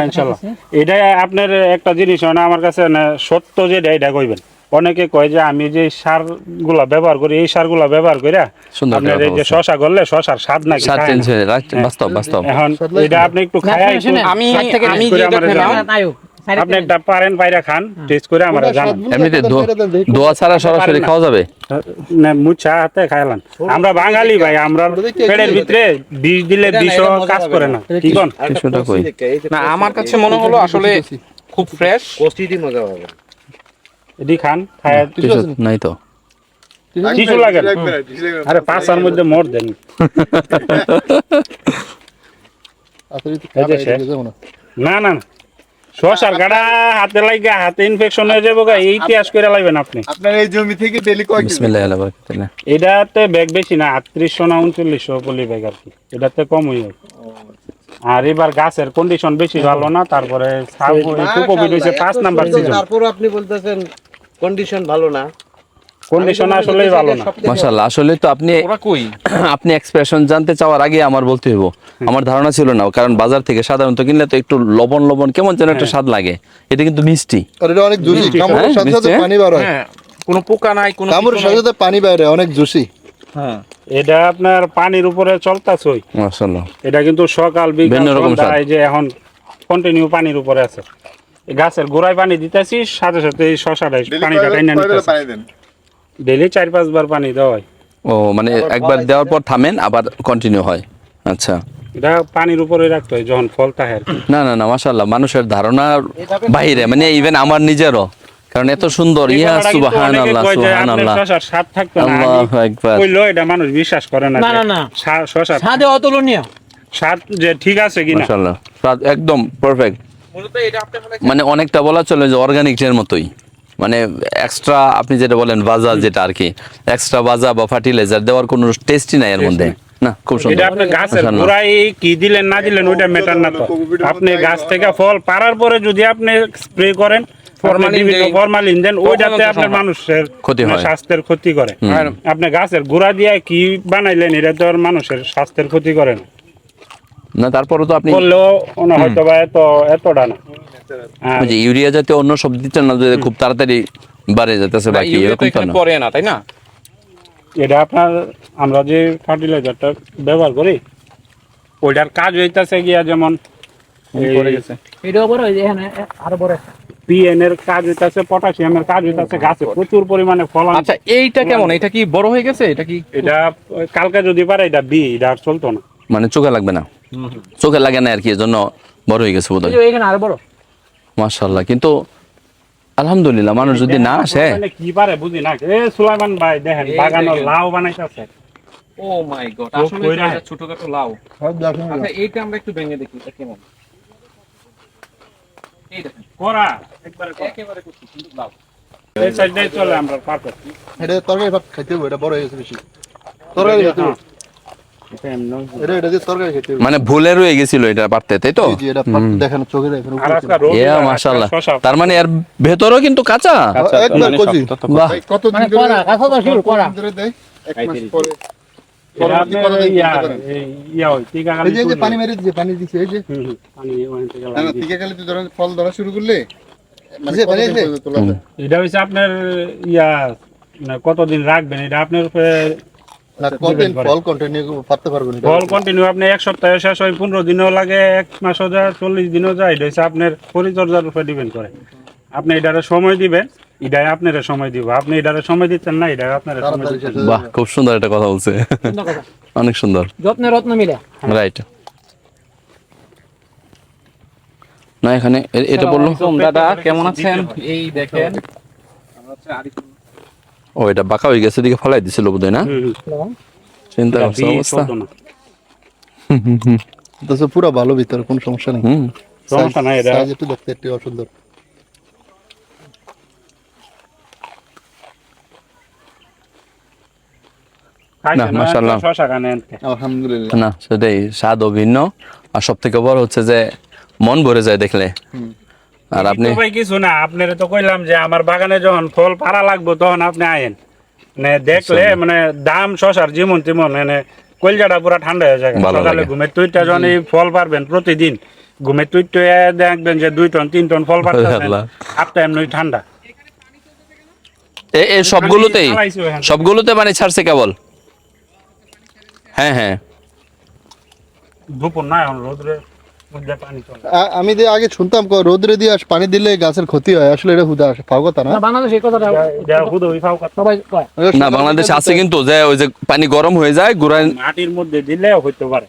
ইনশাআল্লাহ। এটা আপনার একটা জিনিস হয় না, আমার কাছে না সত্য যেটা এটা কইবেন। অনেকে কয় যে আমি যে সারগুলা ব্যবহার করি এই সারগুলা ব্যবহার কইরা আপনার এই যে শশা করলে শশার স্বাদ নাকি স্বাদ খায় চেঞ্জ না। হয়ে যায়, বাস্তব বাস্তব। এখন এটা আপনি একটু খায়া আমি যেটা খেলাম আপনি একটা পারেন বাইরে খান, টেস্ট করে আমরা জানান। এমনিতে দোয়া ছাড়া সরাসরি খাওয়া যাবে? না মুছা হাতে খাইলাম। আমরা বাঙালি ভাই, আমরা পেটের ভিতরে বিষ দিলে বিষও কাজ করে না। কি কোন? কিছুটা কই না, আমার কাছে মনে হলো আসলে খুব ফ্রেশ। কোষ্টিটি মজা হবে। এডি খান, খায় কিছু নাই তো। কিছু লাগে না। আরে পাঁচার মধ্যে মোর দেন। না না শশার গাড়া হাতে লাগা, হাতে ইনফেকশন হয়ে যাবো গা, এই ইতিহাস করে লাইবেন আপনি। আপনার এই জমি থেকে ডেলি কয় কেজি? বিসমিল্লাহ আলা বারাকাতুল্লাহ। এটাতে ব্যাগ বেশি না, 3800 না 3900 পলি ব্যাগ আর কি, এটাতে কমই হয়। আর এবার গাছের কন্ডিশন বেশি ভালো না, তারপরে কোভিড হয়েছে 5 নাম্বার সিজন। তারপর আপনি বলতেছেন কন্ডিশন ভালো না। কন্ডিশন আসলেই ভালো না। মাশাআল্লাহ, আসলে তো আপনি এক্সপ্রেশন জানতে চাওয়ার আগে আমার বলতে হইব, আমার ধারণা ছিল না, কারণ বাজার থেকে সাধারণত কিনলে তো একটু লবণ লবণ কেমন যেন একটা স্বাদ লাগে। এটা কিন্তু মিষ্টি, আর এটা অনেক জুসি, কামড়ের সাথে সাথে পানি বের হয়। হ্যাঁ, কোনো পোকা নাই, কোনো কামড়ের সাথে সাথে পানি বের হয়, অনেক জুসি। হ্যাঁ, এটা আপনার পানির উপরে চলতাছই। মাশাআল্লাহ। এটা কিন্তু সকাল বিকাল ভিন্ন রকম সন্ধ্যা, স্বাদ। এই যে এখন কন্টিনিউ পানির উপরে আছে। গাছের গোড়ায় পানি দিতেছি, সাথে সাথে এই শশাটা পানিটা টাইনা নিতেছি। ডেইলি 4-5 বার পানি দেওয়া হয়। ও মানে একবার দেওয়ার পর থামেন, আবার কন্টিনিউ হয়। আচ্ছা, এটা পানির উপরে রাখতে হয় যখন ফলটা হয় আর কি। না না না, মাশাআল্লাহ, মানুষের ধারণার বাইরে, মানে ইভেন আমার নিজেরও, কারণ এত সুন্দর। ইয়া সুবহানাল্লাহ সুবহানাল্লাহ, শশার স্বাদ থাকতো না, আল্লাহু আকবার। কইলো এটা মানুষ বিশ্বাস করে না। না না না, শশার স্বাদে অতুলনীয়। স্বাদ যে ঠিক আছে কিনা। মাশাআল্লাহ, স্বাদ একদম পারফেক্ট। মূলত এটা আপনি মানে অনেকটা বলা চলে যে অর্গানিক এর মতোই, মানে এক্সট্রা আপনি যেটা বলেন বাজা, যেটা আর কি এক্সট্রা বাজা বা ফার্টিলাইজার দেওয়ার কোনো টেস্টই নাই এর মধ্যে। না, খুব সুন্দর। এটা আপনি গাছের গোড়ায় কি দিলেন না দিলেন ওইটা ম্যাটার না তো। আপনি গাছ থেকে ফল পাড়ার পরে যদি আপনি স্প্রে করেন ফরমালিন দেন, ওইটাতে আপনার মানুষের ক্ষতি হয়, স্বাস্থ্যের ক্ষতি করে। আর আপনি গাছের গোড়া দিয়ে কি বানাইলেন, এটা তো আর মানুষের স্বাস্থ্যের ক্ষতি করে না। না তারপরে তো আপনি বললেও হয়তো বা এতটা না। ওই যে ইউরিয়া জাতীয় অন্য সব দিচ্ছেন না, যে খুব তাড়াতাড়ি বাড়ে যেতেছে বাকি, এরকম তো না। পরে না, তাই না? এটা আপনার আমরা যে ফার্টিলাইজারটা ব্যবহার করি ওইটার কাজ হইতাছে গিয়া, যেমন এটাও বড়, এই যে এখানে আরো বড় একটা। পিএন এর কাজ হইতাছে, পটাশিয়ামের কাজ হইতাছে, গাছে প্রচুর পরিমাণে ফলন। আচ্ছা, এইটা কেমন? এটা কি বড় হয়ে গেছে? এটা কি এটা কালকে যদি পারে এটা বি, এটা আর চলতো না। মানে চোখে লাগবে না, চোখে লাগে না আর কি, এজন্য বড় হয়ে গেছে বোধহয়। এখানে আরো বড়। মাশাআল্লাহ, কিন্তু আলহামদুলিল্লাহ, মানুষ যদি না আসে কি পারে বুঝি না। এ সুলাইমান ভাই দেখেন বাগানের লাউ বানাইতেছে। ও মাই গড, আসলে এটা ছোটখাটো লাউ। আচ্ছা, এইটা আমরা একটু ভেঙে দেখি এটা কেমন। এই দেখেন, করা একেবারে করছি কিন্তু লাউ এই সাইডে চলে আমরা পারফেক্ট। এটা তরকারি ভাত খাইতে হবে, এটা বড় হয়ে গেছে বেশি। তরকারি খেতে হবে, এটা দিয়ে তরকারি খেতে হবে। মানে ভুলে রয়ে গেছিল এটা পারতে, তাই তো? জি, এটা দেখেন চোখে দেখেন। আর আজকে রোদ ইয়া মাশাআল্লাহ, তার মানে এর ভেতরও কিন্তু কাঁচা। একদম কচি। বাহ, কত দিন মানে করা, কাঁচা তো শুরু করা। দেয়? 1 মাস পরে। এই যে পানি মেরে দিছে, পানি দিছে, এই যে পানি ওখান থেকে না লাগিয়ে টিকা খালি তো ধরেন ফল ধরা শুরু করলে মানে পানি আছে তোলা যায়। এটা হচ্ছে আপনার কতদিন রাখবেন, এটা আপনার উপরে না কতদিন ফল কন্টিনিউ করতে পারবেন? ফল কন্টিনিউ আপনি এক সপ্তাহে শেষ হয়, 15 দিনও লাগে, 1 মাসও যায়, 40 দিনও যায়। এটা হচ্ছে আপনার পরিচর্যার উপরে ডিপেন্ড করে। আপনি এটারে সময় দিবেন, এটাই আপনার সময় দিব। আপনি এটারে সময় দিচ্ছেন না, এটা আপনার সময় দিচ্ছেন। বাহ, খুব সুন্দর একটা কথা বলছে, অনেক সুন্দর, যত্নে রত্ন মিলে। রাইট। না এখানে এটা বললো দাদা কেমন আছেন? এই দেখেন, ও এটা বাঁকা হয়ে গেছে, দিকে ফলাই দিছিল বোধহয়, না? চিন্তা করছে অবস্থা। তো পুরো ভালো, ভিতরে কোনো সমস্যা নেই। সমস্যা নাই, এটা সাইজ একটু দেখতে একটু অসুন্দর। না মাশাআল্লাহ, শশা খানেন আলহামদুলিল্লাহ। না সেটাই, স্বাদ ভিন্ন, আর সব থেকে বড় হচ্ছে যে মন ভরে যায় দেখলে। আর আপনি ভাই কিছু না, আপনারে তো কইলাম যে আমার বাগানে যখন ফল পারা লাগবে তখন আপনি আয়েন, মানে দেখলে মানে দাম শশার যেমন তেমন, মানে কলজাটা পুরা ঠান্ডা হয়ে যায়। সকালে ঘুমের তুইটা যখন এই ফল পারবেন প্রতিদিন, ঘুমে তুই দেখবেন যে 2 টন 3 টন ফল পাচ্ছেন আল্লাহ। আপটা এমনি ঠান্ডা এই সবগুলোতে পানি ছাড়ছে কেবল। হ্যাঁ হ্যাঁ দুপুর না এখন রোদ্রে মধ্যে পানি চলে আমি যে আগে শুনতাম রোদ্রে দিয়ে পানি দিলে গাছের ক্ষতি হয়, আসলে এটা হুদা পাও কথা না। বাংলাদেশ এই কথাটা সবাই কয়। না বাংলাদেশে আছে কিন্তু যে ওই যে পানি গরম হয়ে যায় গোড়ায় মাটির মধ্যে দিলে হইতে পারে।